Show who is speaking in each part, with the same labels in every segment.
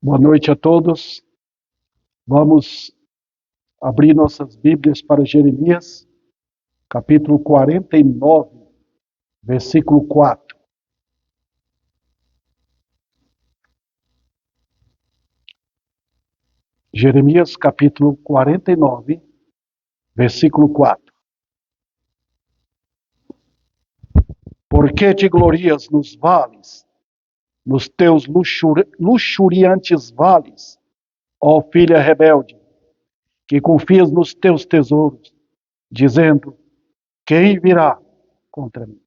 Speaker 1: Boa noite a todos. Vamos abrir nossas Bíblias para Jeremias, capítulo 49, versículo 4. Jeremias, capítulo 49, versículo 4. Por que te glorias nos vales, nos teus luxuriantes vales, ó filha rebelde, que confias nos teus tesouros, dizendo: quem virá contra mim?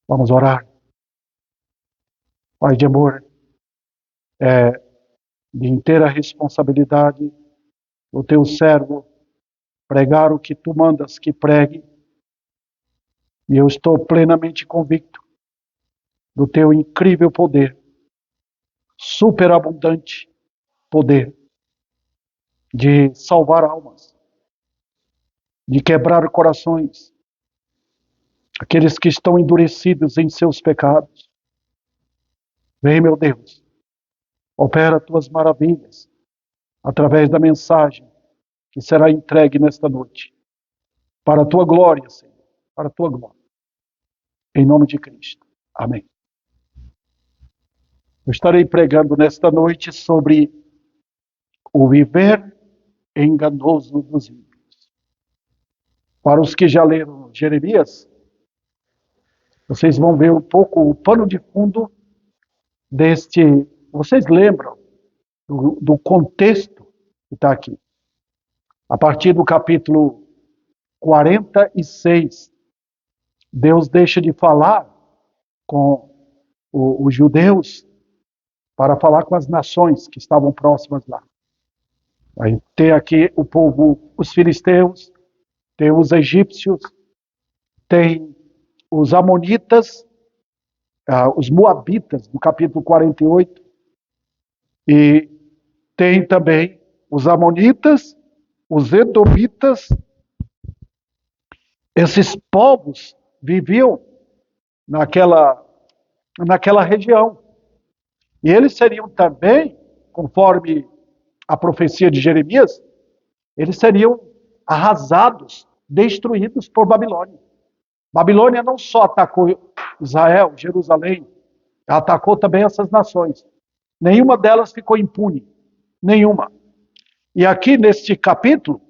Speaker 1: Vamos orar. Pai de amor, é de inteira responsabilidade o teu servo pregar o que tu mandas que pregue, e eu estou plenamente convicto do teu incrível poder, superabundante poder de salvar almas, de quebrar corações, aqueles que estão endurecidos em seus pecados. Vem, meu Deus, opera tuas maravilhas através da mensagem que será entregue nesta noite, para a tua glória, Senhor, para a tua glória. Em nome de Cristo. Amém. Eu estarei pregando nesta noite sobre o viver enganoso dos ímpios. Para os que já leram Jeremias, vocês vão ver um pouco o pano de fundo deste. Vocês lembram do contexto que está aqui? A partir do capítulo 46, Deus deixa de falar com os judeus para falar com as nações que estavam próximas lá. Aí tem aqui o povo, os filisteus, tem os egípcios, tem os amonitas, os moabitas, no capítulo 48, e tem também os amonitas, os edomitas. Esses povos viviam naquela região. E eles seriam também, conforme a profecia de Jeremias, eles seriam arrasados, destruídos por Babilônia. Babilônia não só atacou Israel, Jerusalém, atacou também essas nações. Nenhuma delas ficou impune. Nenhuma. E aqui neste capítulo,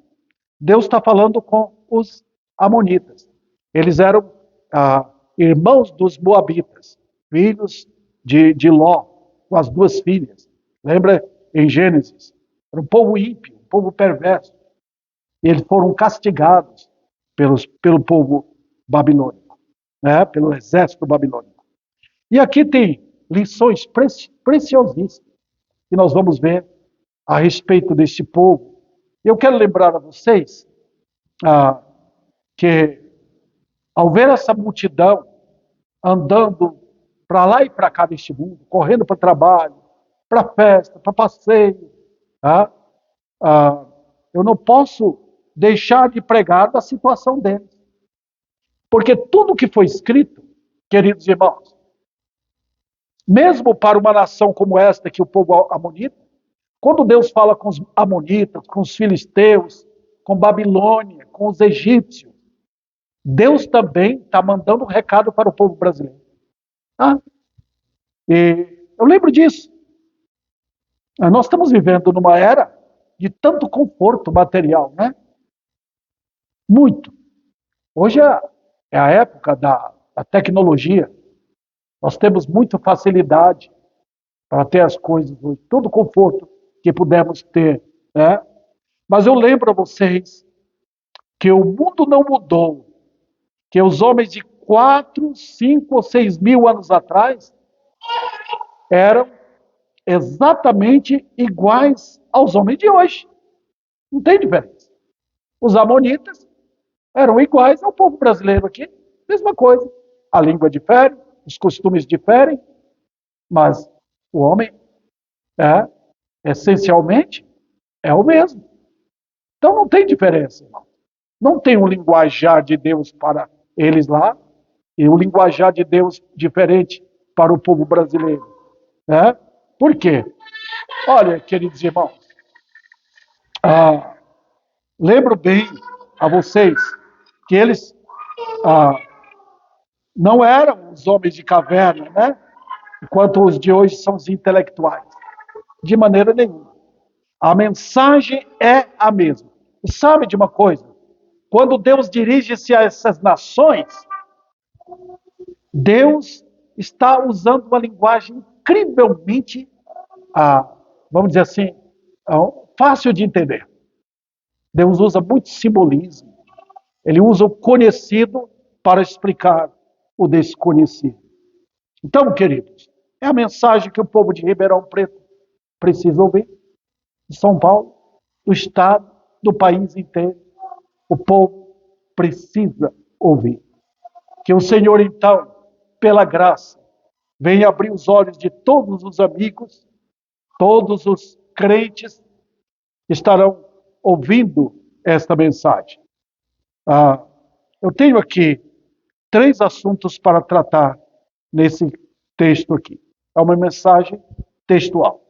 Speaker 1: Deus está falando com os amonitas. Eles eram irmãos dos moabitas, filhos de Ló, com as duas filhas. Lembra em Gênesis? Era um povo ímpio, um povo perverso. E eles foram castigados pelo povo babilônico, né? Pelo exército babilônico. E aqui tem lições preciosíssimas que nós vamos ver a respeito desse povo. Eu quero lembrar a vocês que ao ver essa multidão andando para lá e para cá neste mundo, correndo para o trabalho, para festa, para passeio, eu não posso deixar de pregar da situação deles. Porque tudo que foi escrito, queridos irmãos, mesmo para uma nação como esta, que o povo amonita, quando Deus fala com os amonitas, com os filisteus, com Babilônia, com os egípcios, Deus também está mandando um recado para o povo brasileiro. E eu lembro disso. Nós estamos vivendo numa era de tanto conforto material, né? Muito. Hoje é a época da tecnologia. Nós temos muita facilidade para ter as coisas hoje, todo o conforto que pudermos ter, né? Mas eu lembro a vocês que o mundo não mudou, que os homens de 4, 5 ou 6 mil anos atrás eram exatamente iguais aos homens de hoje. Não tem diferença. Os amonitas eram iguais ao povo brasileiro aqui, mesma coisa. A língua difere, os costumes diferem, mas o homem essencialmente é o mesmo. Então não tem diferença, irmão. Não tem um linguajar de Deus para eles lá e um linguajar de Deus diferente para o povo brasileiro. Né? Por quê? Olha, queridos irmãos, ah, lembro bem a vocês que eles ah, não eram os homens de caverna, né? Enquanto os de hoje são os intelectuais. De maneira nenhuma. A mensagem é a mesma. E sabe de uma coisa? Quando Deus dirige-se a essas nações, Deus está usando uma linguagem incrivelmente, vamos dizer assim, fácil de entender. Deus usa muito simbolismo. Ele usa o conhecido para explicar o desconhecido. Então, queridos, é a mensagem que o povo de Ribeirão Preto precisa ouvir. De São Paulo, do Estado, do país inteiro. O povo precisa ouvir. Que o Senhor, então, pela graça, venha abrir os olhos de todos os amigos, todos os crentes que estarão ouvindo esta mensagem. Eu tenho aqui 3 assuntos para tratar nesse texto aqui. É uma mensagem textual.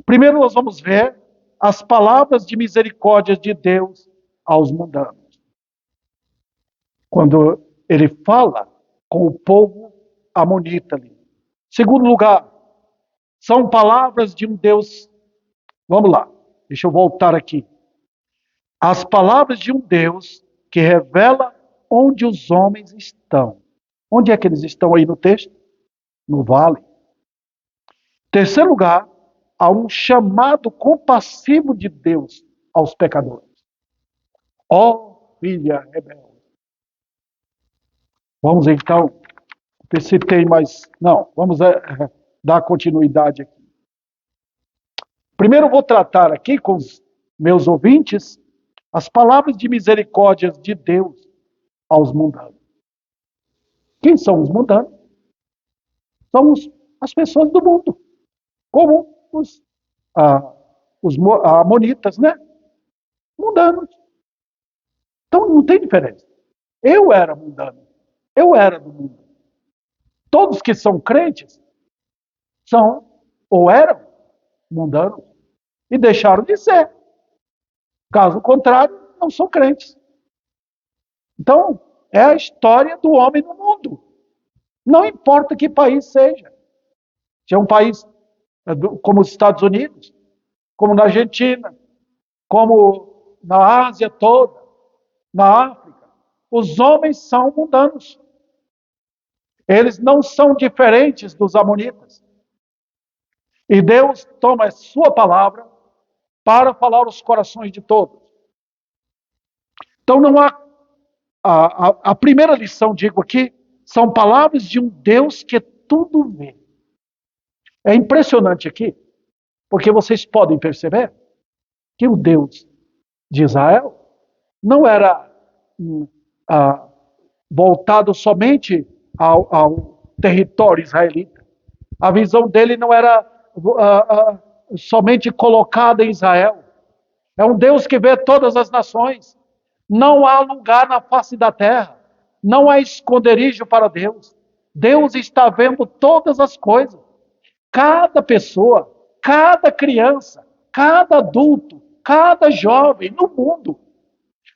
Speaker 1: Primeiro, nós vamos ver as palavras de misericórdia de Deus aos mundanos. Quando ele fala com o povo amonita ali. Segundo lugar, são palavras de um Deus. Vamos lá, deixa eu voltar aqui. As palavras de um Deus que revela onde os homens estão. Onde é que eles estão aí no texto? No vale. Terceiro lugar, há um chamado compassivo de Deus aos pecadores. Ó filha rebelde. Vamos então ver se tem mais. Não, vamos dar continuidade aqui. Primeiro eu vou tratar aqui com os meus ouvintes as palavras de misericórdia de Deus aos mundanos. Quem são os mundanos? São as pessoas do mundo, como os amonitas, né? Mundanos. Então não tem diferença. Eu era mundano, eu era do mundo. Todos que são crentes são ou eram mundanos e deixaram de ser. Caso contrário, não são crentes. Então, é a história do homem no mundo. Não importa que país seja. Se é um país como os Estados Unidos, como na Argentina, como na Ásia toda, na África, os homens são mundanos. Eles não são diferentes dos amonitas. E Deus toma a sua palavra para falar aos corações de todos. Então não há... A primeira lição, digo aqui, são palavras de um Deus que tudo vê. É impressionante aqui, porque vocês podem perceber que o Deus de Israel não era voltado somente ao território israelita. A visão dele não era somente colocada em Israel. É um Deus que vê todas as nações. Não há lugar na face da terra. Não há esconderijo para Deus. Deus está vendo todas as coisas. Cada pessoa, cada criança, cada adulto, cada jovem no mundo.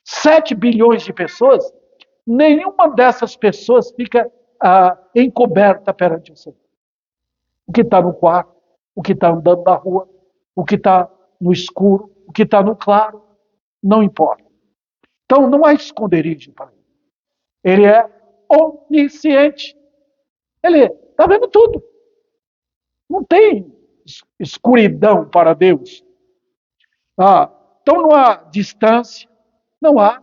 Speaker 1: 7 bilhões de pessoas, nenhuma dessas pessoas fica encoberta perante o Senhor. O que está no quarto, o que está andando na rua, o que está no escuro, o que está no claro, não importa. Então não há esconderijo para ele. Ele é onisciente. Ele está vendo tudo. Não tem escuridão para Deus. Então não há distância, não há.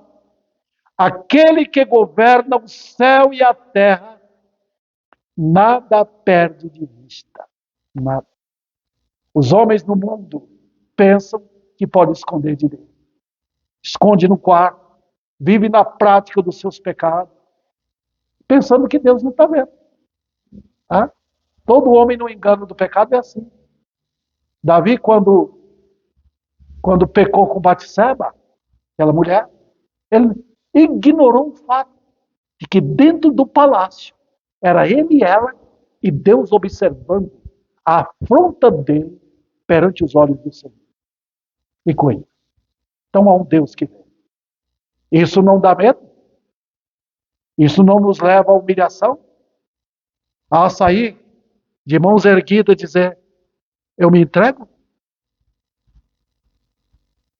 Speaker 1: Aquele que governa o céu e a terra, nada perde de vista. Nada. Os homens no mundo pensam que pode esconder de Deus. Esconde no quarto, vive na prática dos seus pecados, pensando que Deus não está vendo. Todo homem no engano do pecado é assim. Davi, quando pecou com Batseba, aquela mulher, ele ignorou o fato de que dentro do palácio era ele e ela, e Deus observando a afronta dele perante os olhos do Senhor. E com ele. Então há um Deus que vem. Isso não dá medo? Isso não nos leva à humilhação? A sair de mãos erguidas e dizer, eu me entrego?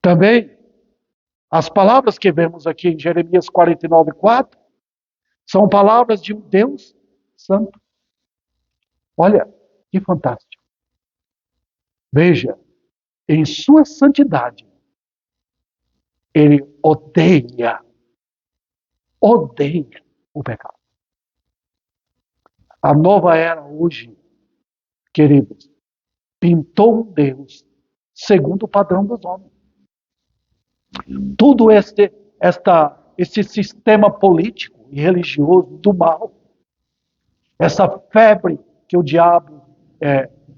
Speaker 1: Também, as palavras que vemos aqui em Jeremias 49:4 são palavras de um Deus santo. Olha, que fantástico. Veja, em sua santidade, ele odeia o pecado. A nova era hoje, queridos, pintou um Deus segundo o padrão dos homens. Tudo esse sistema político e religioso do mal, essa febre que o diabo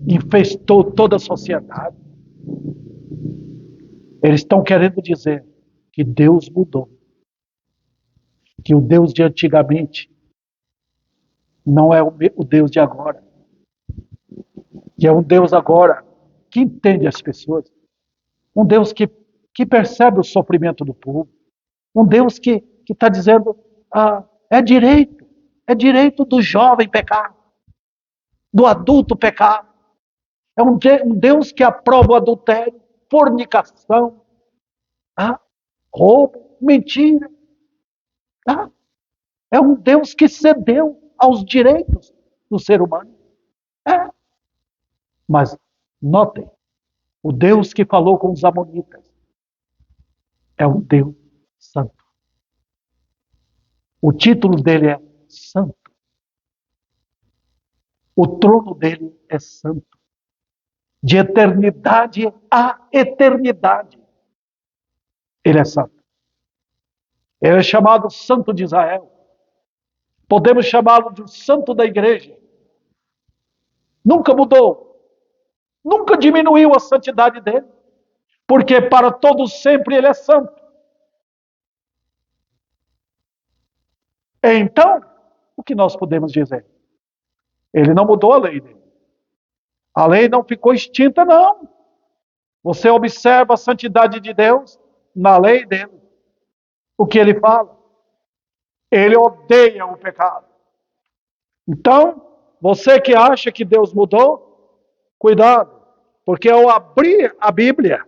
Speaker 1: infestou toda a sociedade, eles estão querendo dizer que Deus mudou. Que o Deus de antigamente não é o Deus de agora. Que é um Deus agora que entende as pessoas. Um Deus que percebe o sofrimento do povo. Um Deus que está dizendo, é direito do jovem pecar, do adulto pecar. É um Deus que aprova o adultério, fornicação, roubo, mentira. É um Deus que cedeu aos direitos do ser humano. Mas, notem, o Deus que falou com os amonitas é um Deus santo. O título dele é santo. O trono dele é santo. De eternidade a eternidade. Ele é santo. Ele é chamado Santo de Israel. Podemos chamá-lo de Santo da Igreja. Nunca mudou. Nunca diminuiu a santidade dele. Porque para todos sempre ele é santo. Então, o que nós podemos dizer? Ele não mudou a lei dele. A lei não ficou extinta, não. Você observa a santidade de Deus na lei dele. O que ele fala? Ele odeia o pecado. Então, você que acha que Deus mudou, cuidado. Porque ao abrir a Bíblia,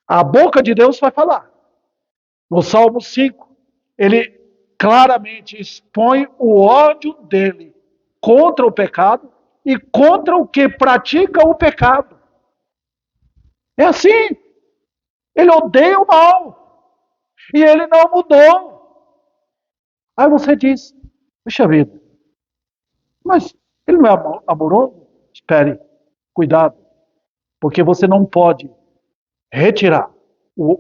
Speaker 1: a boca de Deus vai falar. No Salmo 5, ele claramente expõe o ódio dele contra o pecado e contra o que pratica o pecado. É assim. Ele odeia o mal. E ele não mudou. Aí você diz, puxa vida, mas ele não é amoroso? Espere, cuidado. Porque você não pode retirar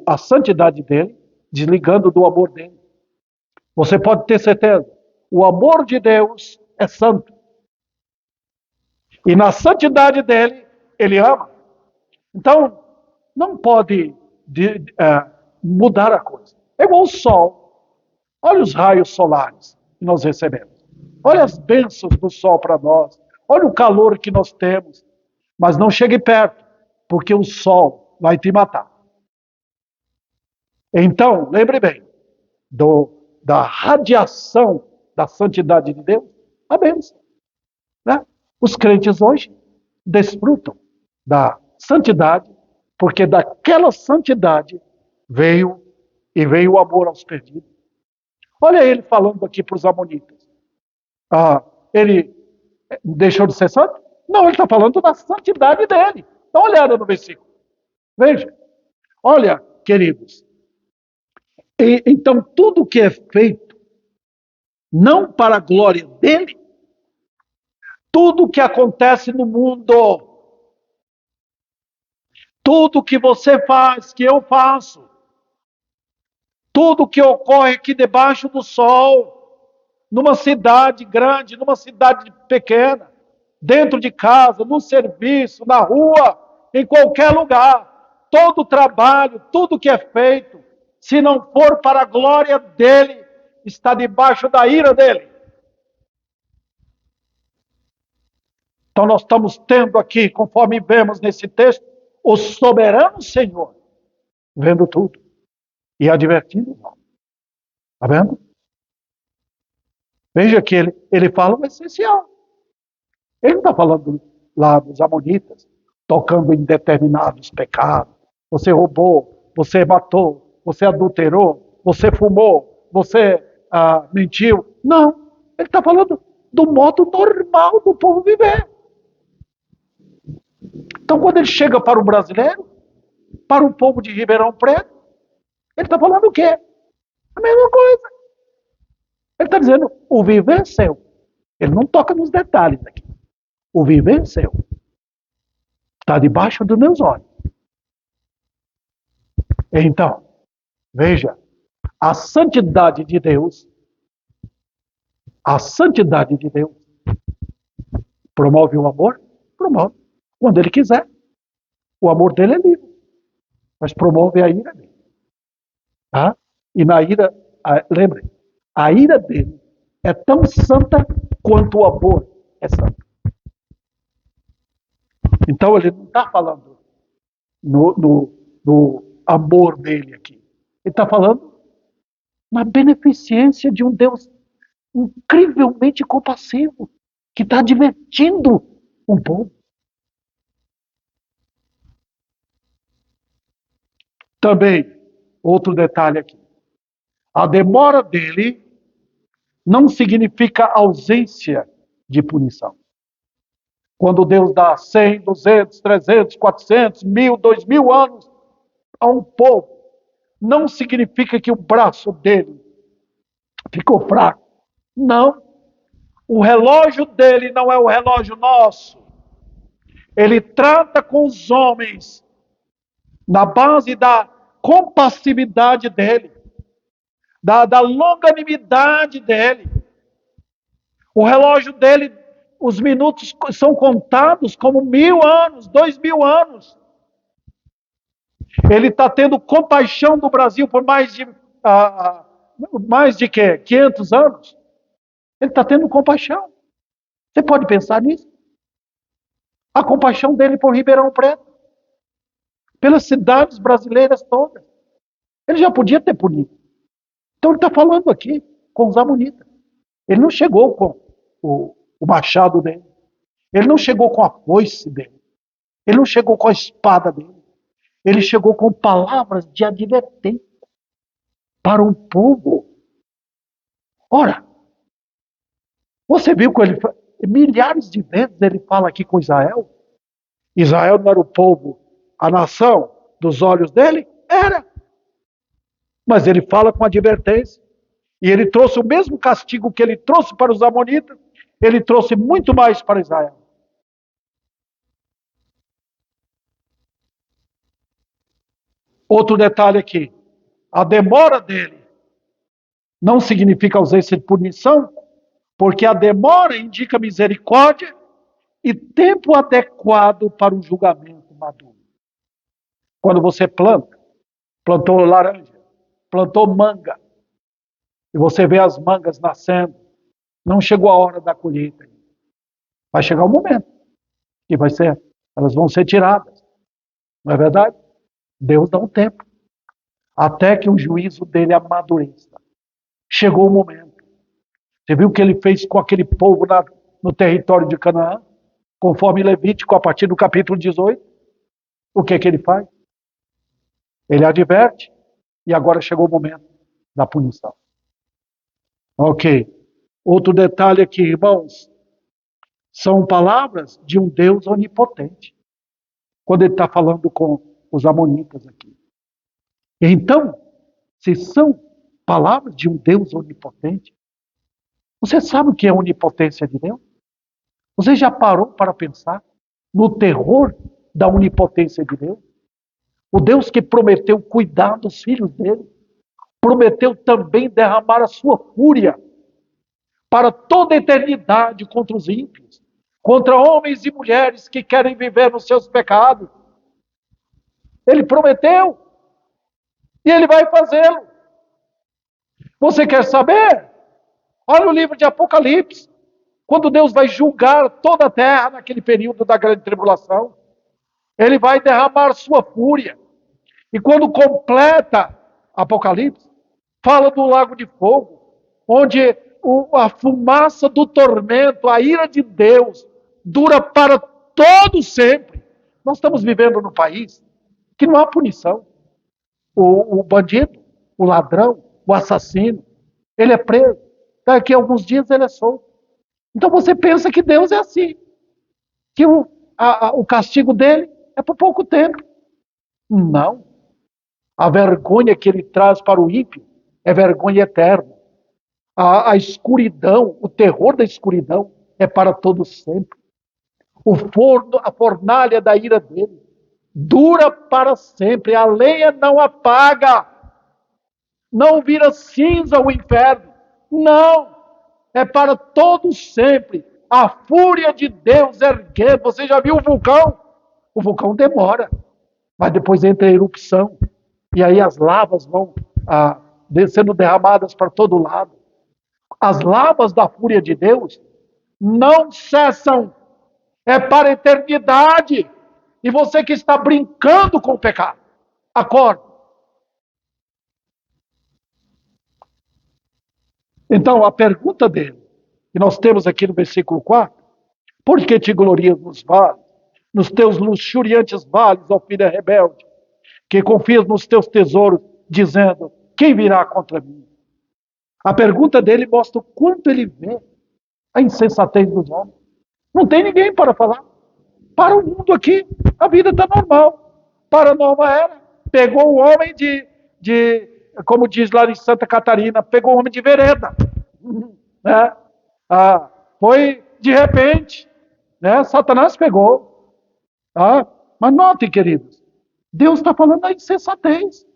Speaker 1: a santidade dele, desligando do amor dele. Você pode ter certeza, o amor de Deus é santo. E na santidade dele, ele ama. Então, não pode mudar a coisa. É igual o sol. Olha os raios solares que nós recebemos. Olha as bênçãos do sol para nós. Olha o calor que nós temos. Mas não chegue perto, porque o sol vai te matar. Então, lembre bem, da radiação da santidade de Deus, a bênção. Né? Os crentes hoje desfrutam da santidade, porque daquela santidade veio o amor aos perdidos. Olha ele falando aqui para os amonitas. Ele deixou de ser santo? Não, ele está falando da santidade dele. Dá uma olhada no versículo. Veja. Olha, queridos. Então, tudo que é feito, não para a glória dele, tudo que acontece no mundo, tudo que você faz, que eu faço, tudo que ocorre aqui debaixo do sol, numa cidade grande, numa cidade pequena, dentro de casa, no serviço, na rua, em qualquer lugar, todo trabalho, tudo que é feito, se não for para a glória dele, está debaixo da ira dele. Então nós estamos tendo aqui, conforme vemos nesse texto, o soberano Senhor, vendo tudo e advertindo os homens. Está vendo? Veja que ele fala o essencial. Ele não está falando lá dos amonitas, tocando em determinados pecados. Você roubou, você matou, você adulterou, você fumou, você mentiu. Não, ele está falando do modo normal do povo viver. Então, quando ele chega para o brasileiro, para o povo de Ribeirão Preto, ele está falando o quê? A mesma coisa. Ele está dizendo, o viver é seu. Ele não toca nos detalhes aqui. O viver é seu. Está debaixo dos meus olhos. Então, veja, a santidade de Deus promove o amor? Promove. Quando ele quiser. O amor dele é livre. Mas promove a ira dele. Tá? E na ira, lembre, a ira dele é tão santa quanto o amor é santo. Então ele não está falando no amor dele aqui. Ele está falando na beneficência de um Deus incrivelmente compassivo, que está divertindo um povo. Também, outro detalhe aqui. A demora dele não significa ausência de punição. Quando Deus dá 100, 200, 300, 400, 1000, 2000 anos a um povo, não significa que o braço dele ficou fraco. Não. O relógio dele não é o relógio nosso. Ele trata com os homens na base da compassividade dele, da longanimidade dele. O relógio dele, os minutos são contados como 1000 anos, 2000 anos. Ele está tendo compaixão do Brasil por mais de quê? 500 anos. Ele está tendo compaixão. Você pode pensar nisso? A compaixão dele por Ribeirão Preto, pelas cidades brasileiras todas. Ele já podia ter punido. Então ele está falando aqui com os amonitas. Ele não chegou com o machado dele. Ele não chegou com a foice dele. Ele não chegou com a espada dele. Ele chegou com palavras de advertência para um povo. Ora, você viu que ele milhares de vezes ele fala aqui com Israel? Israel não era o povo, a nação dos olhos dele? Era. Mas ele fala com advertência. E ele trouxe o mesmo castigo que ele trouxe para os amonitas, ele trouxe muito mais para Israel. Outro detalhe aqui. A demora dele não significa ausência de punição, porque a demora indica misericórdia e tempo adequado para o julgamento maduro. Quando você plantou laranja, plantou manga, e você vê as mangas nascendo, não chegou a hora da colheita. Vai chegar o momento que elas vão ser tiradas. Não é verdade? Deus dá um tempo, até que o juízo dele amadureça. Chegou o momento. Você viu o que ele fez com aquele povo no território de Canaã? Conforme Levítico, a partir do capítulo 18. O que é que ele faz? Ele adverte, e agora chegou o momento da punição. Ok. Outro detalhe aqui, irmãos, são palavras de um Deus onipotente. Quando ele está falando com os amonitas aqui. Então, se são palavras de um Deus onipotente, você sabe o que é a onipotência de Deus? Você já parou para pensar no terror da onipotência de Deus? O Deus que prometeu cuidar dos filhos dele, prometeu também derramar a sua fúria para toda a eternidade contra os ímpios, contra homens e mulheres que querem viver nos seus pecados. Ele prometeu, e ele vai fazê-lo. Você quer saber? Olha o livro de Apocalipse. quando Deus vai julgar toda a terra naquele período da grande tribulação, ele vai derramar sua fúria. E quando completa Apocalipse, fala do lago de fogo, onde a fumaça do tormento, a ira de Deus, dura para todo sempre. Nós estamos vivendo num país que não há punição. O bandido, o ladrão, o assassino, ele é preso. Daqui a alguns dias ele é solto. Então você pensa que Deus é assim, que o castigo dele é por pouco tempo. Não. A vergonha que ele traz para o ímpio é vergonha eterna. A escuridão, o terror da escuridão é para todos sempre. O forno, a fornalha da ira dele dura para sempre. A lenha não apaga. Não vira cinza o inferno. Não. É para todos sempre. A fúria de Deus erguendo. Você já viu o vulcão? O vulcão demora, mas depois entra a erupção. E aí as lavas vão sendo derramadas para todo lado. As lavas da fúria de Deus não cessam. É para a eternidade. E você que está brincando com o pecado, acorda. Então, a pergunta dele, que nós temos aqui no versículo 4, por que te glorias nos vales, nos teus luxuriantes vales, ó filha rebelde, que confias nos teus tesouros, dizendo, quem virá contra mim? A pergunta dele mostra o quanto ele vê a insensatez dos homens. Não tem ninguém para falar. Para o mundo aqui, a vida está normal. Para Nova Era, pegou o homem como diz lá em Santa Catarina, pegou o homem de vereda. Né? Foi de repente, né? Satanás pegou. Mas notem, queridos, Deus está falando da insensatez.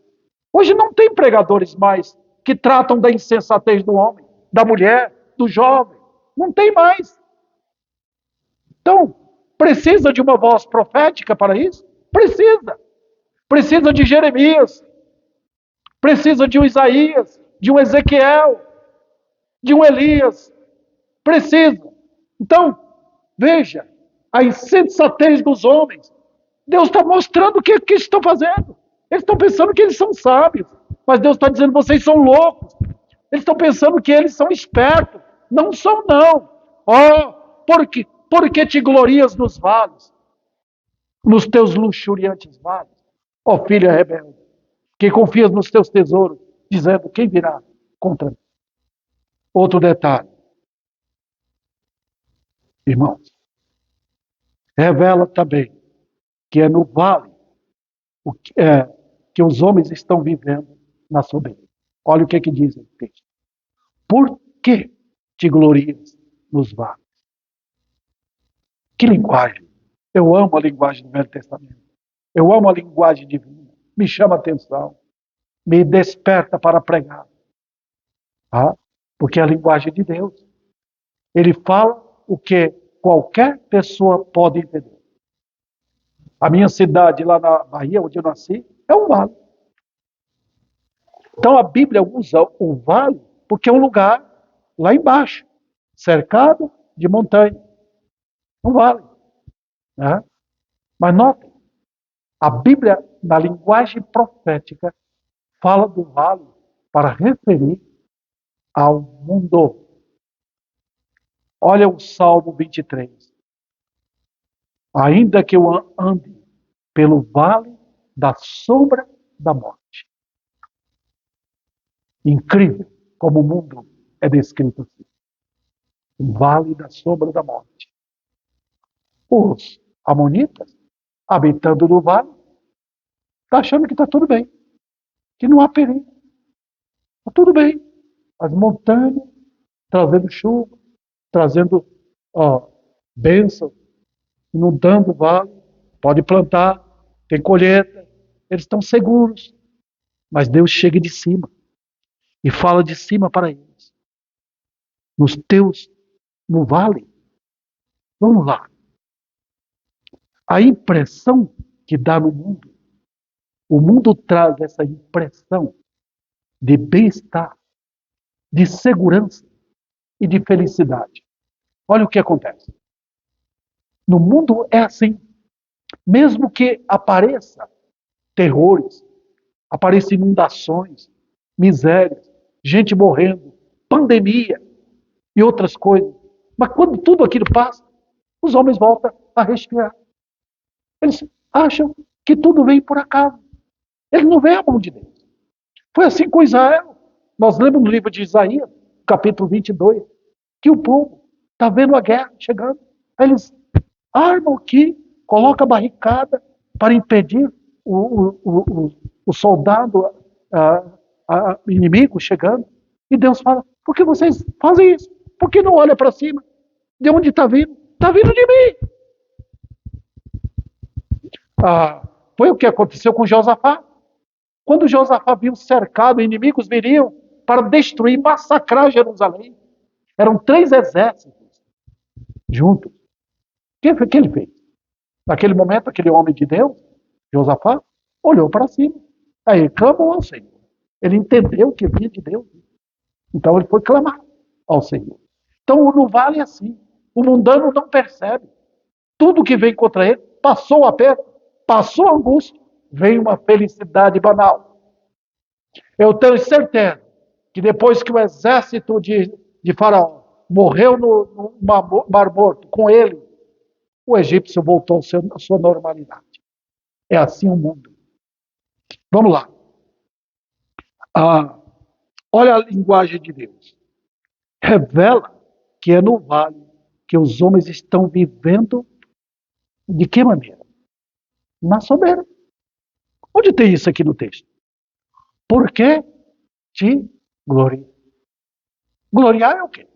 Speaker 1: Hoje não tem pregadores mais que tratam da insensatez do homem, da mulher, do jovem. Não tem mais. Então, precisa de uma voz profética para isso? Precisa. Precisa de Jeremias. Precisa de um Isaías, de um Ezequiel, de um Elias. Precisa. Então, veja, a insensatez dos homens. Deus está mostrando o que estão fazendo. Eles estão pensando que eles são sábios. Mas Deus está dizendo, vocês são loucos. Eles estão pensando que eles são espertos. Não são, não. Por que te glorias nos vales? Nos teus luxuriantes vales? Filha rebelde, que confias nos teus tesouros, dizendo, quem virá contra mim? Outro detalhe. Irmãos, revela também que é no vale que os homens estão vivendo na soberba. Olha o que diz o texto. Por que te glorias nos vales? Que linguagem! Eu amo a linguagem do Velho Testamento. Eu amo a linguagem divina. Me chama a atenção. Me desperta para pregar. Porque é a linguagem de Deus. Ele fala o que qualquer pessoa pode entender. A minha cidade lá na Bahia, onde eu nasci, é um vale. Então a Bíblia usa o vale porque é um lugar lá embaixo, cercado de montanha. Um vale. Né? Mas notem, a Bíblia, na linguagem profética, fala do vale para referir ao mundo. Olha o Salmo 23. Ainda que eu ande pelo vale da sombra da morte. Incrível como o mundo é descrito assim. O vale da sombra da morte. Os amonitas, habitando no vale, estão achando que está tudo bem. Que não há perigo. Está tudo bem. As montanhas, trazendo chuva, trazendo bênção, inundando o vale, pode plantar, tem colheita, eles estão seguros. Mas Deus chega de cima e fala de cima para eles. No vale, vamos lá. A impressão que dá no mundo, o mundo traz essa impressão de bem-estar, de segurança e de felicidade. Olha o que acontece. No mundo é assim. Mesmo que apareça terrores, apareçam inundações, misérias, gente morrendo, pandemia e outras coisas. Mas quando tudo aquilo passa, os homens voltam a respirar. Eles acham que tudo vem por acaso. Eles não veem a mão de Deus. Foi assim com Israel. Nós lemos no livro de Isaías, capítulo 22, que o povo está vendo a guerra chegando. Aí eles armam aqui, colocam a barricada para impedir o soldado inimigo chegando. E Deus fala, por que vocês fazem isso? Por que não olha para cima? De onde está vindo? Está vindo de mim. Foi o que aconteceu com Josafá. Quando Josafá viu cercado, inimigos viriam para destruir, massacrar Jerusalém. Eram 3 exércitos juntos. O que ele fez? Naquele momento, aquele homem de Deus, Josafá, olhou para cima. Aí ele clamou ao Senhor. Ele entendeu que vinha de Deus. Então ele foi clamar ao Senhor. Então no vale é assim. O mundano não percebe. Tudo que vem contra ele, passou o aperto, passou a angústia, vem uma felicidade banal. Eu tenho certeza que depois que o exército de Faraó morreu no Mar Morto com ele, o egípcio voltou à sua normalidade. É assim o mundo. Vamos lá. Olha a linguagem de Deus. Revela que é no vale que os homens estão vivendo de que maneira? Na soberba. Onde tem isso aqui no texto? Por que te gloria? Gloriar é o quê?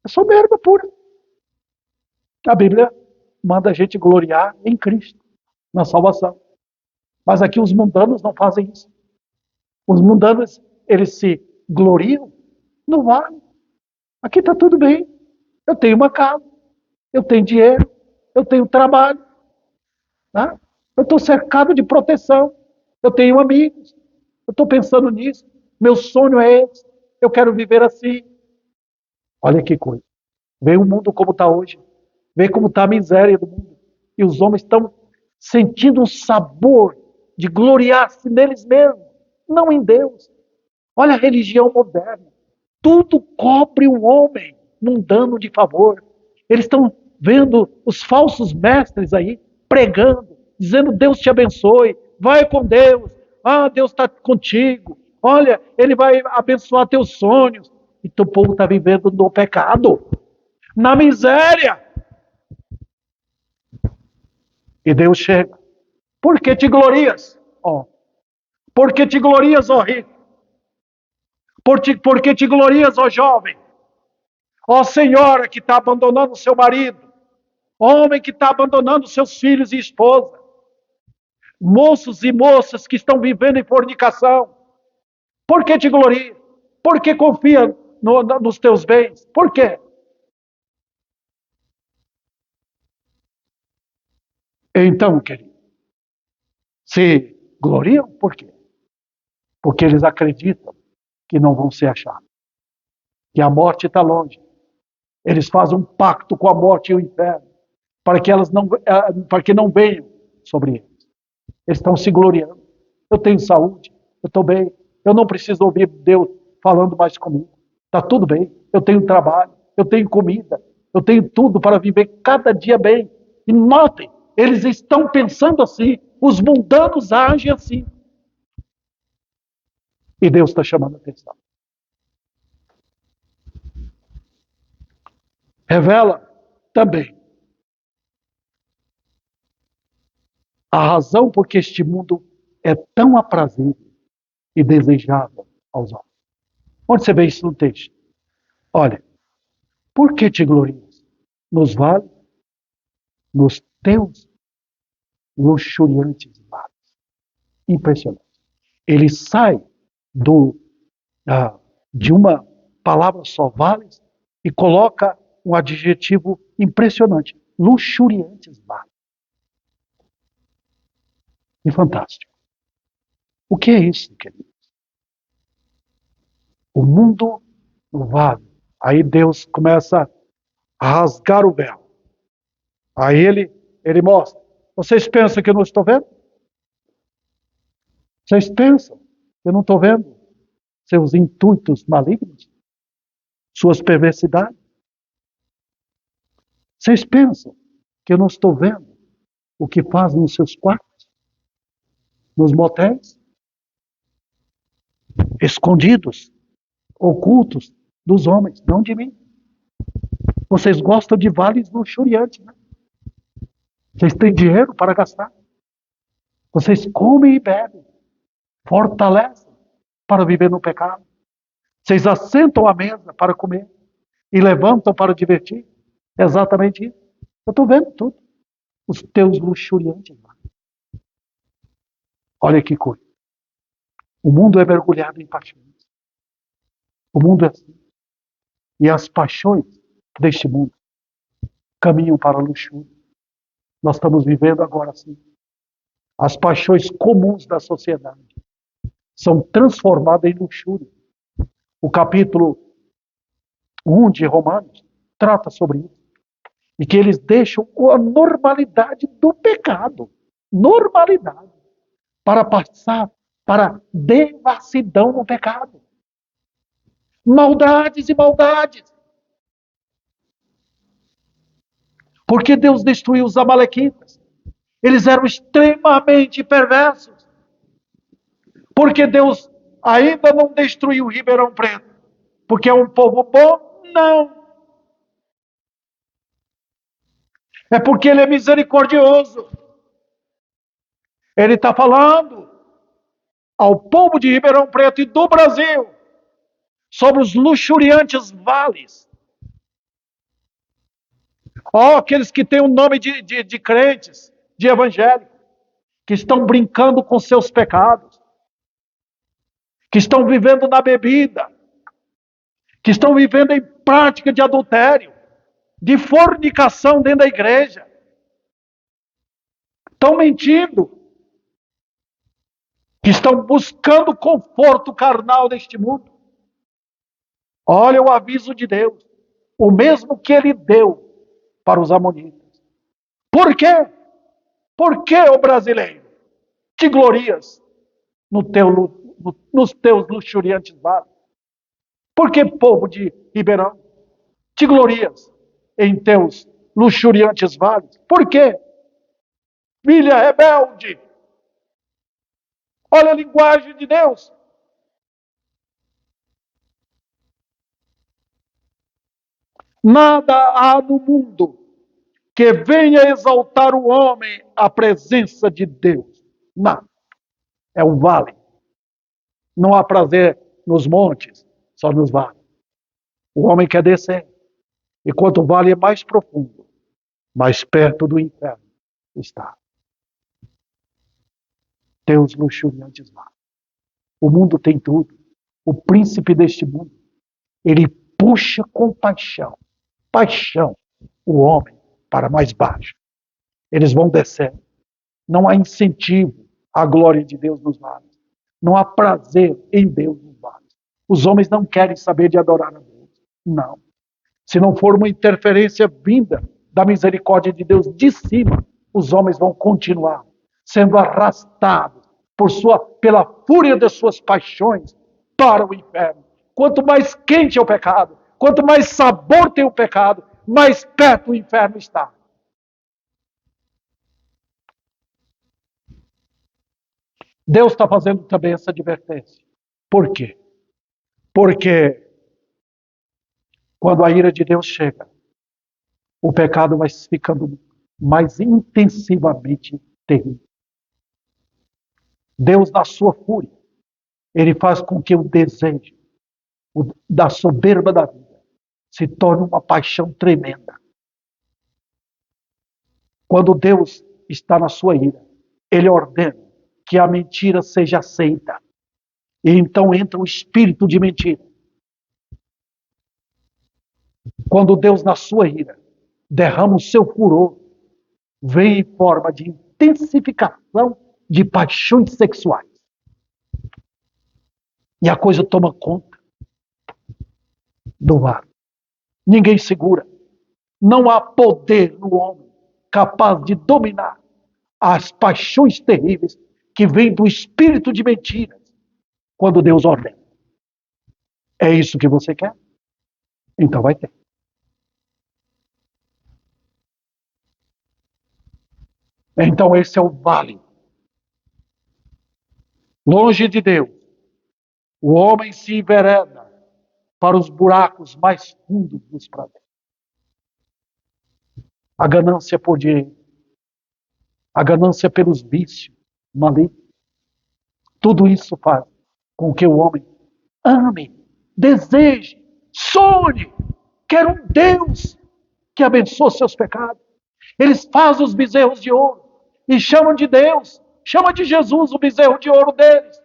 Speaker 1: É soberba pura. A Bíblia manda a gente gloriar em Cristo, na salvação. Mas aqui os mundanos não fazem isso. Os mundanos, eles se gloriam no vale. Aqui está tudo bem. Eu tenho uma casa, eu tenho dinheiro, eu tenho trabalho. Né? Eu estou cercado de proteção. Eu tenho amigos. Eu estou pensando nisso. Meu sonho é esse. Eu quero viver assim. Olha que coisa. Vê o mundo como está hoje. Vê como está a miséria do mundo. E os homens estão sentindo um sabor de gloriar-se neles mesmos, não em Deus. Olha a religião moderna. Tudo cobre o homem mundano de favor. Eles estão vendo os falsos mestres aí pregando, dizendo Deus te abençoe, vai com Deus, Deus está contigo, olha, Ele vai abençoar teus sonhos. E teu povo está vivendo no pecado, na miséria. E Deus chega. Por que te glorias? Por que te glorias, ó rico? Por que te glorias, ó jovem? Ó senhora que está abandonando seu marido, homem que está abandonando seus filhos e esposa, moços e moças que estão vivendo em fornicação. Por que te gloria? Por que confia nos teus bens? Por quê? Então, querido, se gloriam, por quê? Porque eles acreditam que não vão ser achados, que a morte está longe. Eles fazem um pacto com a morte e o inferno, para que não venham sobre eles. Eles estão se gloriando. Eu tenho saúde, eu estou bem, eu não preciso ouvir Deus falando mais comigo. Está tudo bem, eu tenho trabalho, eu tenho comida, eu tenho tudo para viver cada dia bem. E notem, eles estão pensando assim, os mundanos agem assim. E Deus está chamando a atenção. Revela também a razão por que este mundo é tão aprazível e desejável aos homens. Onde você vê isso no texto? Olha, por que te glorias? Nos vales, nos teus luxuriantes vales. Impressionante. Ele sai de uma palavra só, vales, e coloca um adjetivo impressionante. Luxuriantes vales. E fantástico. O que é isso, queridos? O mundo no vale. Aí Deus começa a rasgar o véu. Aí ele mostra. Vocês pensam que eu não estou vendo? Vocês pensam que eu não estou vendo seus intuitos malignos? Suas perversidades? Vocês pensam que eu não estou vendo o que fazem nos seus quartos? Nos motéis? Escondidos, ocultos dos homens, não de mim. Vocês gostam de vales luxuriantes, né? Vocês têm dinheiro para gastar. Vocês comem e bebem, fortalecem para viver no pecado. Vocês assentam à mesa para comer e levantam para divertir. É exatamente isso. Eu estou vendo tudo. Os teus luxuriantes. Olha que coisa. O mundo é mergulhado em paixões. O mundo é assim. E as paixões deste mundo caminham para a luxúria. Nós estamos vivendo agora assim. As paixões comuns da sociedade são transformadas em luxúria. O capítulo 1 de Romanos trata sobre isso. E que eles deixam a normalidade do pecado. Normalidade. Para passar para devassidão no pecado. Maldades e maldades. Porque Deus destruiu os amalequitas. Eles eram extremamente perversos. Porque Deus ainda não destruiu Ribeirão Preto. Porque é um povo bom? Não. É porque Ele é misericordioso. Ele está falando ao povo de Ribeirão Preto e do Brasil sobre os luxuriantes vales. Aqueles que têm o nome de crentes, de evangélicos, que estão brincando com seus pecados, que estão vivendo na bebida, que estão vivendo em prática de adultério, de fornicação dentro da igreja. Estão mentindo. Que estão buscando conforto carnal neste mundo. Olha o aviso de Deus. O mesmo que Ele deu para os amonitas. Por quê? Por que, ô brasileiro, te glorias nos teus luxuriantes vales? Por que, povo de Ribeirão, te glorias em teus luxuriantes vales? Por quê? Filha rebelde. Olha a linguagem de Deus. Nada há no mundo que venha exaltar o homem à presença de Deus. Nada. É um vale. Não há prazer nos montes, só nos vales. O homem quer descer. E quanto o vale é mais profundo, mais perto do inferno está. Teus luxuriantes vales. O mundo tem tudo. O príncipe deste mundo, ele puxa com paixão, o homem para mais baixo. Eles vão descer. Não há incentivo à glória de Deus nos vales. Não há prazer em Deus nos vales. Os homens não querem saber de adorar a Deus. Não. Se não for uma interferência vinda da misericórdia de Deus de cima, os homens vão continuar sendo arrastados pela fúria das suas paixões para o inferno. Quanto mais quente é o pecado, quanto mais sabor tem o pecado, mais perto o inferno está. Deus está fazendo também essa advertência. Por quê? Porque quando a ira de Deus chega, o pecado vai ficando mais intensivamente terrível. Deus, na sua fúria, Ele faz com que o desejo da soberba da vida se torne uma paixão tremenda. Quando Deus está na sua ira, Ele ordena que a mentira seja aceita. E então entra o espírito de mentira. Quando Deus, na sua ira, derrama o seu furor, vem em forma de intensificação de paixões sexuais. E a coisa toma conta do ar. Ninguém segura. Não há poder no homem capaz de dominar as paixões terríveis que vêm do espírito de mentiras quando Deus ordena. É isso que você quer? Então vai ter. Então esse é o vale. Longe de Deus, o homem se envereda para os buracos mais fundos dos prazeres. A ganância por dinheiro, a ganância pelos vícios malignos, tudo isso faz com que o homem ame, deseje, sonhe, quer um Deus que abençoe seus pecados. Eles fazem os bezerros de ouro e chamam de Deus, chama de Jesus o bezerro de ouro deles.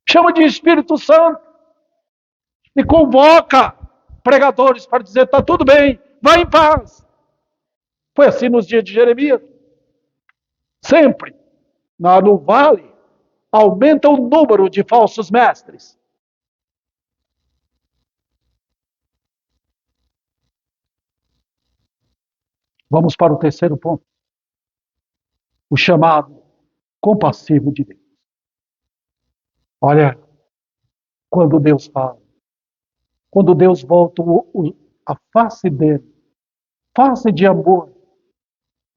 Speaker 1: Chama de Espírito Santo e convoca pregadores para dizer, está tudo bem, vai em paz. Foi assim nos dias de Jeremias. Sempre, no vale, aumenta o número de falsos mestres. Vamos para o terceiro ponto. O chamado compassivo de Deus. Olha, quando Deus fala, quando Deus volta a face dele, face de amor,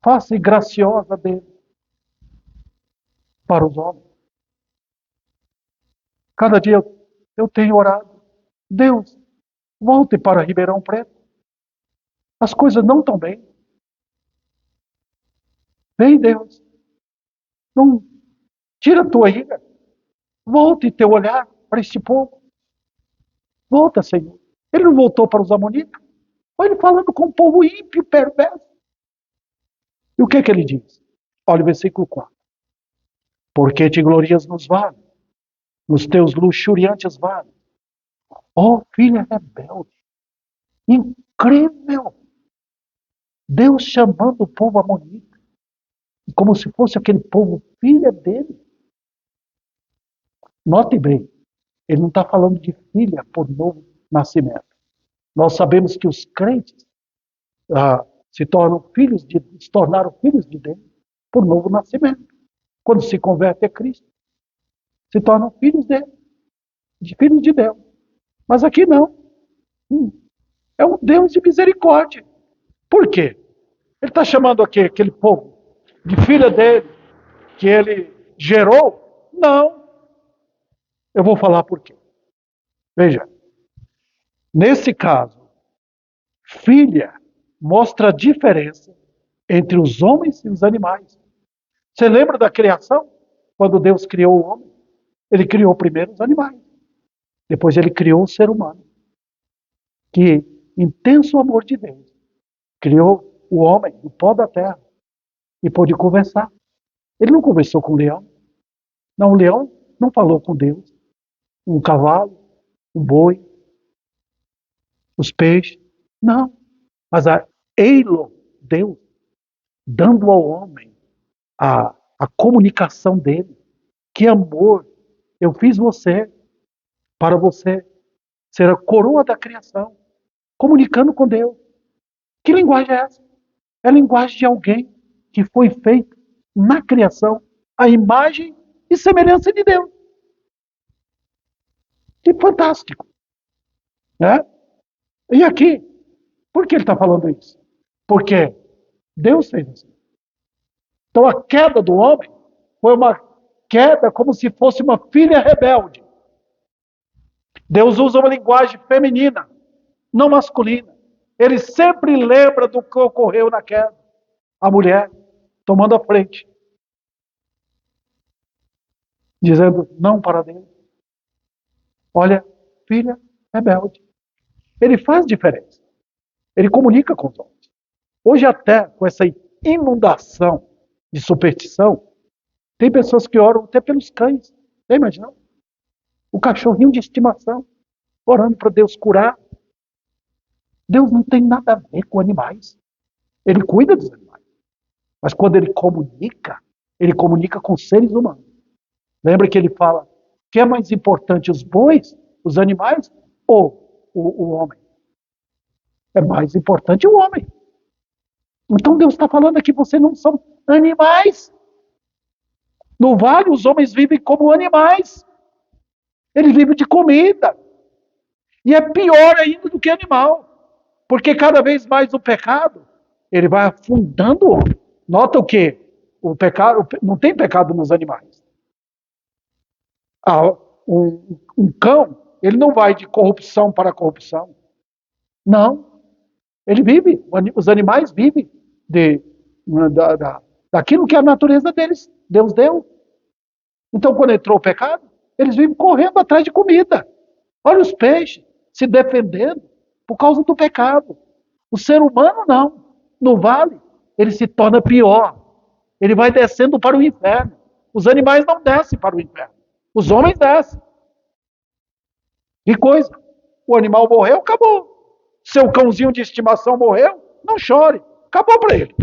Speaker 1: face graciosa dele para os homens. Cada dia eu tenho orado. Deus, volte para Ribeirão Preto. As coisas não estão bem. Vem, Deus. Não tira a tua ira. Volte teu olhar para este povo. Volta, Senhor. Ele não voltou para os amonitas? Olha ele falando com o povo ímpio, perverso. E o que ele diz? Olha o versículo 4. Porque te glorias nos vales, nos teus luxuriantes vales. Ó filha rebelde. Incrível. Deus chamando o povo amonita. Como se fosse aquele povo filha dele. Note bem, ele não está falando de filha por novo nascimento. Nós sabemos que os crentes se tornaram filhos de Deus por novo nascimento. Quando se converte a Cristo, se tornam filhos dele, filhos de Deus. Mas aqui não. É um Deus de misericórdia. Por quê? Ele está chamando aqui aquele povo de filha dele, que ele gerou? Não. Eu vou falar por quê. Veja, nesse caso, filha mostra a diferença entre os homens e os animais. Você lembra da criação? Quando Deus criou o homem, ele criou primeiro os animais. Depois ele criou o ser humano. Que intenso amor de Deus criou o homem do pó da terra e pôde conversar. Ele não conversou com o leão. Não, o leão não falou com Deus. Um cavalo, um boi, os peixes. Não. Mas a Eilo, Deus, dando ao homem a comunicação dele. Que amor. Eu fiz você para você ser a coroa da criação. Comunicando com Deus. Que linguagem é essa? É a linguagem de alguém que foi feito na criação a imagem e semelhança de Deus. Que fantástico. Né? E aqui, por que ele está falando isso? Porque Deus fez assim. Então a queda do homem foi uma queda como se fosse uma filha rebelde. Deus usa uma linguagem feminina, não masculina. Ele sempre lembra do que ocorreu na queda. A mulher tomando a frente. Dizendo não para Deus. Olha, filha rebelde. Ele faz diferença. Ele comunica com os homens. Hoje até, com essa inundação de superstição, tem pessoas que oram até pelos cães. Você imaginou? O cachorrinho de estimação, orando para Deus curar. Deus não tem nada a ver com animais. Ele cuida dos animais. Mas quando ele comunica com seres humanos. Lembra que ele fala, que é mais importante os bois, os animais, ou o homem? É mais importante o homem. Então Deus está falando aqui, vocês não são animais. No vale, os homens vivem como animais. Eles vivem de comida. E é pior ainda do que animal. Porque cada vez mais o pecado, ele vai afundando o homem. Nota o quê? O pecado, não tem pecado nos animais. Um cão, ele não vai de corrupção para corrupção. Não. Ele vive, os animais vivem daquilo que é a natureza deles, Deus deu. Então, quando entrou o pecado, eles vivem correndo atrás de comida. Olha os peixes se defendendo por causa do pecado. O ser humano não. No vale, ele se torna pior. Ele vai descendo para o inferno. Os animais não descem para o inferno. Os homens descem. Que coisa. O animal morreu, acabou. Seu cãozinho de estimação morreu, não chore. Acabou para ele.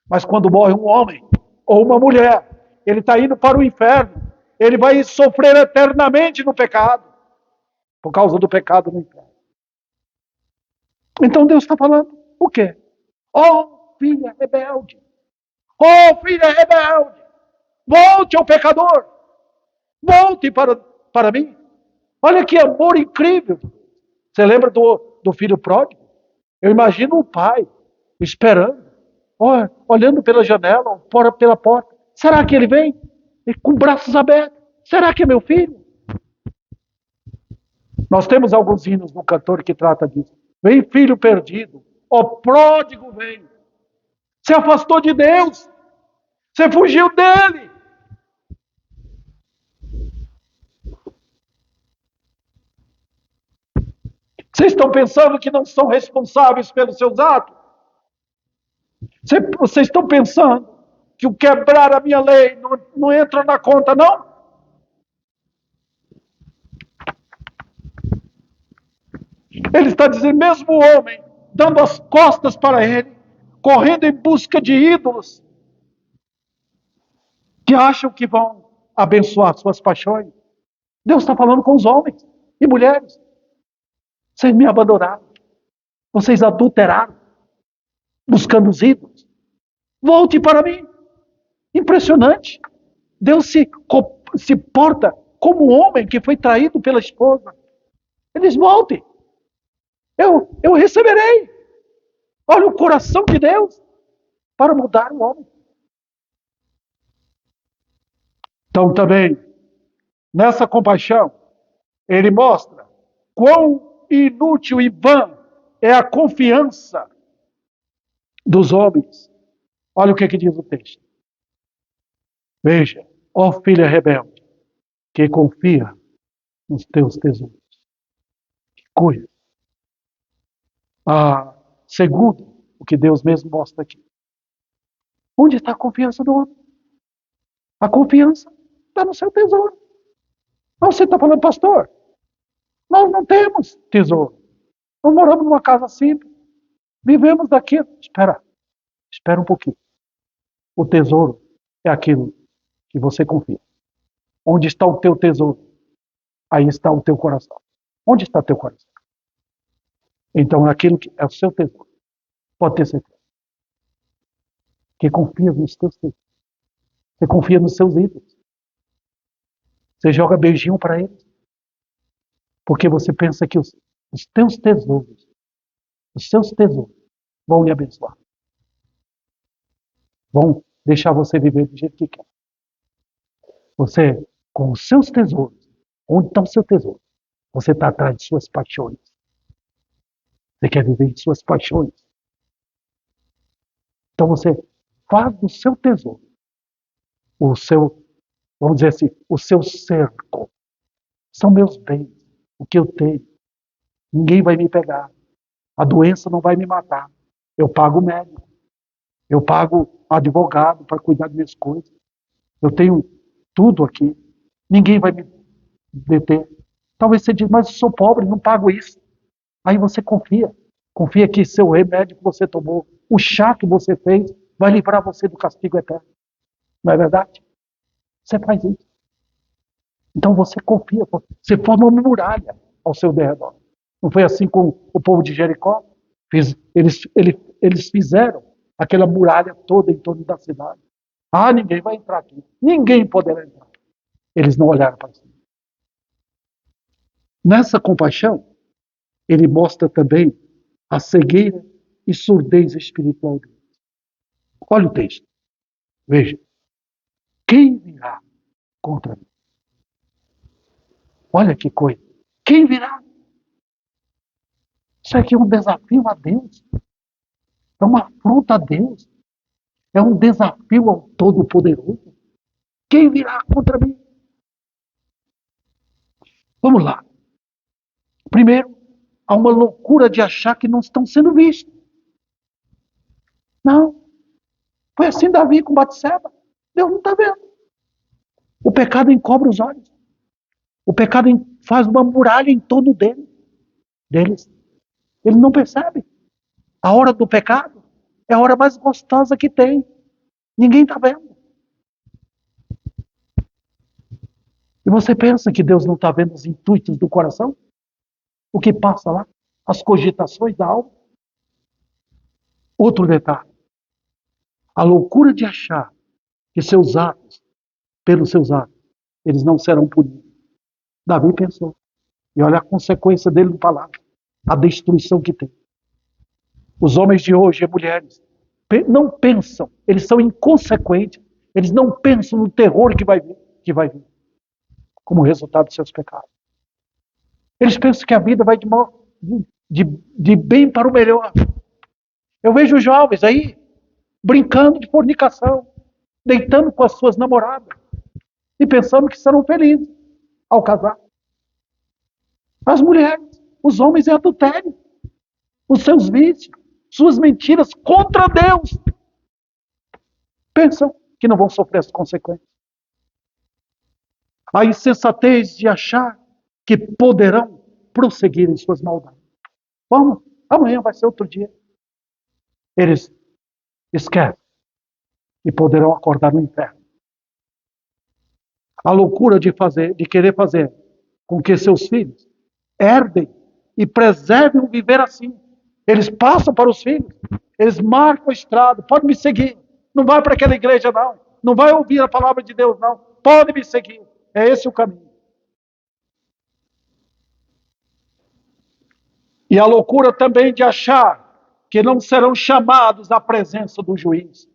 Speaker 1: Mas quando morre um homem ou uma mulher, ele está indo para o inferno. Ele vai sofrer eternamente no pecado. Por causa do pecado no inferno. Então Deus está falando o quê? Oh, filha rebelde. Oh, filha rebelde. Volte ao pecador. Volte para mim. Olha que amor incrível. Você lembra do filho pródigo? Eu imagino o pai esperando, olhando pela janela, pela porta. Será que ele vem? E com braços abertos. Será que é meu filho? Nós temos alguns hinos no cantor que trata disso. Vem filho perdido, ó pródigo vem. Se afastou de Deus. Você fugiu dele. Vocês estão pensando que não são responsáveis pelos seus atos? Vocês estão pensando que o quebrar a minha lei não entra na conta, não? Ele está dizendo, mesmo o homem, dando as costas para ele, correndo em busca de ídolos, que acham que vão abençoar suas paixões. Deus está falando com os homens e mulheres. Vocês me abandonaram. Vocês adulteraram, buscando os ídolos. Volte para mim. Impressionante. Deus se porta como um homem que foi traído pela esposa. Ele diz, volte. Eu receberei. Olha o coração de Deus para mudar o homem. Então também, nessa compaixão, ele mostra quão inútil e vã é a confiança dos homens. Olha o que diz o texto. Veja, ó filha rebelde, que confia nos teus tesouros. Que coisa. Segundo o que Deus mesmo mostra aqui. Onde está a confiança do homem? A confiança está no seu tesouro. Você está falando, pastor, nós não temos tesouro. Nós moramos numa casa simples. Vivemos daquilo. Espera um pouquinho. O tesouro é aquilo que você confia. Onde está o teu tesouro? Aí está o teu coração. Onde está o teu coração? Então, aquilo que é o seu tesouro. Pode ter certeza. Que confia nos teus tesouros. Você confia nos seus ídolos. Você joga beijinho para eles. Porque você pensa que os teus tesouros, os seus tesouros, vão lhe abençoar. Vão deixar você viver do jeito que quer. Você, com os seus tesouros, onde está o seu tesouro? Você está atrás de suas paixões. Você quer viver de suas paixões. Então você faz do seu tesouro o seu, vamos dizer assim, o seu cerco. São meus bens, o que eu tenho. Ninguém vai me pegar. A doença não vai me matar. Eu pago o médico. Eu pago advogado para cuidar das minhas coisas. Eu tenho tudo aqui. Ninguém vai me deter. Talvez você diga, mas eu sou pobre, não pago isso. Aí você confia. Confia que seu remédio que você tomou, o chá que você fez, vai livrar você do castigo eterno. Não é verdade? Você faz isso. Então você confia. Você forma uma muralha ao seu derredor. Não foi assim com o povo de Jericó? Eles fizeram aquela muralha toda em torno da cidade. Ah, ninguém vai entrar aqui. Ninguém poderá entrar. Eles não olharam para cima. Nessa compaixão, ele mostra também a cegueira e surdez espiritual dele. Olha o texto. Veja. Quem virá contra mim? Olha que coisa. Quem virá? Isso aqui é um desafio a Deus. É uma afronta a Deus. É um desafio ao Todo-Poderoso. Quem virá contra mim? Vamos lá. Primeiro, há uma loucura de achar que não estão sendo vistos. Não. Foi assim Davi com Batseba. Deus não está vendo. O pecado encobre os olhos. O pecado faz uma muralha em torno deles. Ele não percebe. A hora do pecado é a hora mais gostosa que tem. Ninguém está vendo. E você pensa que Deus não está vendo os intuitos do coração? O que passa lá? As cogitações da alma? Outro detalhe. A loucura de achar que seus atos, pelos seus atos, eles não serão punidos. Davi pensou. E olha a consequência dele no palácio. A destruição que tem. Os homens de hoje e mulheres não pensam. Eles são inconsequentes. Eles não pensam no terror que vai vir. Como resultado dos seus pecados. Eles pensam que a vida vai de bem para o melhor. Eu vejo jovens aí brincando de fornicação, deitando com as suas namoradas e pensando que serão felizes ao casar. As mulheres, os homens em adultério, os seus vícios, suas mentiras contra Deus. Pensam que não vão sofrer as consequências. A insensatez de achar que poderão prosseguir em suas maldades. Vamos, amanhã vai ser outro dia. Eles esquecem e poderão acordar no inferno. A loucura de querer fazer com que seus filhos herdem e preservem o viver assim. Eles passam para os filhos, eles marcam a estrada, pode me seguir. Não vai para aquela igreja não, não vai ouvir a palavra de Deus não, pode me seguir. É esse o caminho. E a loucura também de achar que não serão chamados à presença do juiz.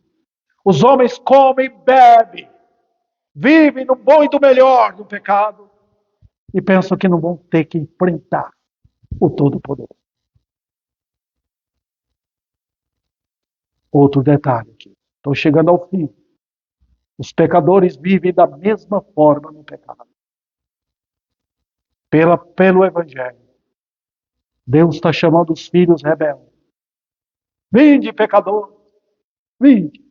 Speaker 1: Os homens comem, bebem, vivem no bom e do melhor do pecado e pensam que não vão ter que enfrentar o Todo-Poderoso. Outro detalhe aqui. Estou chegando ao fim. Os pecadores vivem da mesma forma no pecado. Pelo Evangelho. Deus está chamando os filhos rebeldes. Vinde, pecador. Vinde.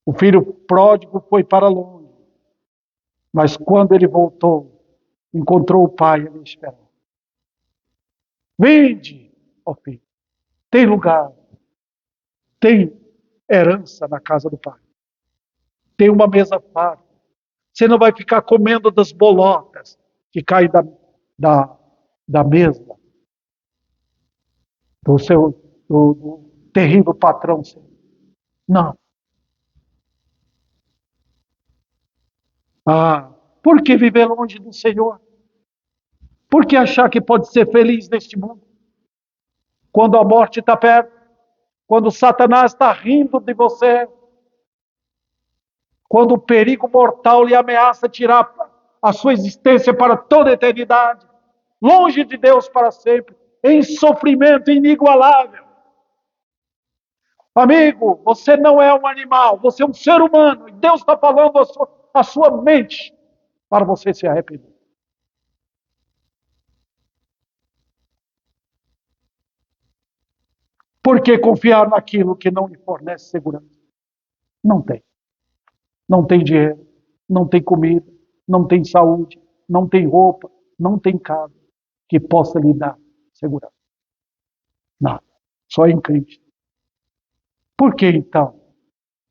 Speaker 1: O filho pródigo foi para longe. Mas quando ele voltou, encontrou o pai e ele esperou. Vinde, ó filho. Tem lugar. Tem herança na casa do pai. Tem uma mesa farta. Você não vai ficar comendo das bolotas que caem da mesa do terrível patrão seu. Não. Por que viver longe do Senhor? Por que achar que pode ser feliz neste mundo? Quando a morte está perto, quando Satanás está rindo de você, quando o perigo mortal lhe ameaça tirar a sua existência para toda a eternidade, longe de Deus para sempre, em sofrimento inigualável. Amigo, você não é um animal, você é um ser humano, e Deus está falando a sua mente para você se arrepender. Por que confiar naquilo que não lhe fornece segurança? Não tem. Não tem dinheiro, não tem comida, não tem saúde, não tem roupa, não tem casa que possa lhe dar segurança. Nada. Só em Cristo. Por que então,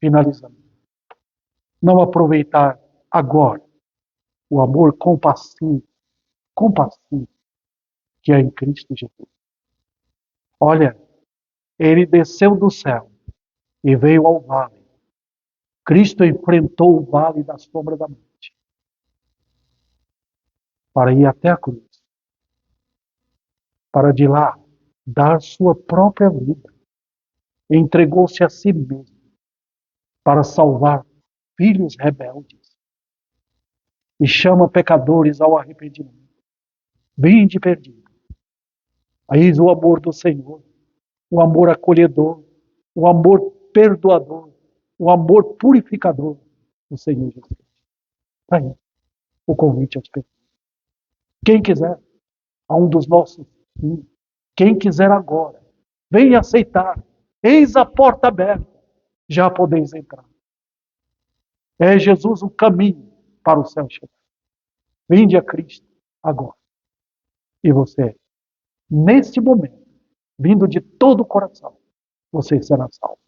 Speaker 1: finalizando, não aproveitar agora o amor compassivo que é em Cristo Jesus. Olha, ele desceu do céu e veio ao vale. Cristo enfrentou o vale da sombra da morte para ir até a cruz, para de lá dar sua própria vida. Entregou-se a si mesmo para salvar filhos rebeldes e chama pecadores ao arrependimento. Vinde perdido. Eis o amor do Senhor, o amor acolhedor, o amor perdoador, o amor purificador do Senhor Jesus. Está aí o convite aos pecadores. Quem quiser, a um dos nossos filhos, quem quiser agora, venha aceitar. Eis a porta aberta, já podeis entrar. É Jesus o caminho para o céu chegar. Vinde a Cristo agora. E você, neste momento, vindo de todo o coração, você será salvo.